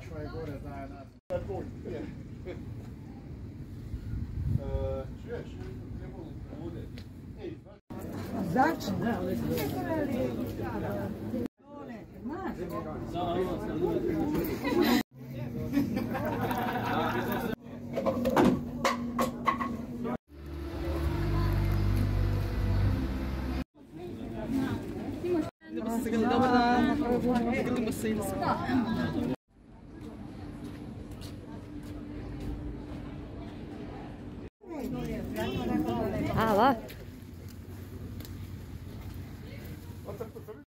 Mačva je gore zajedno. Čuješ, trebalo bude. Začne. Dobar dan. Vidimo se ili Ava.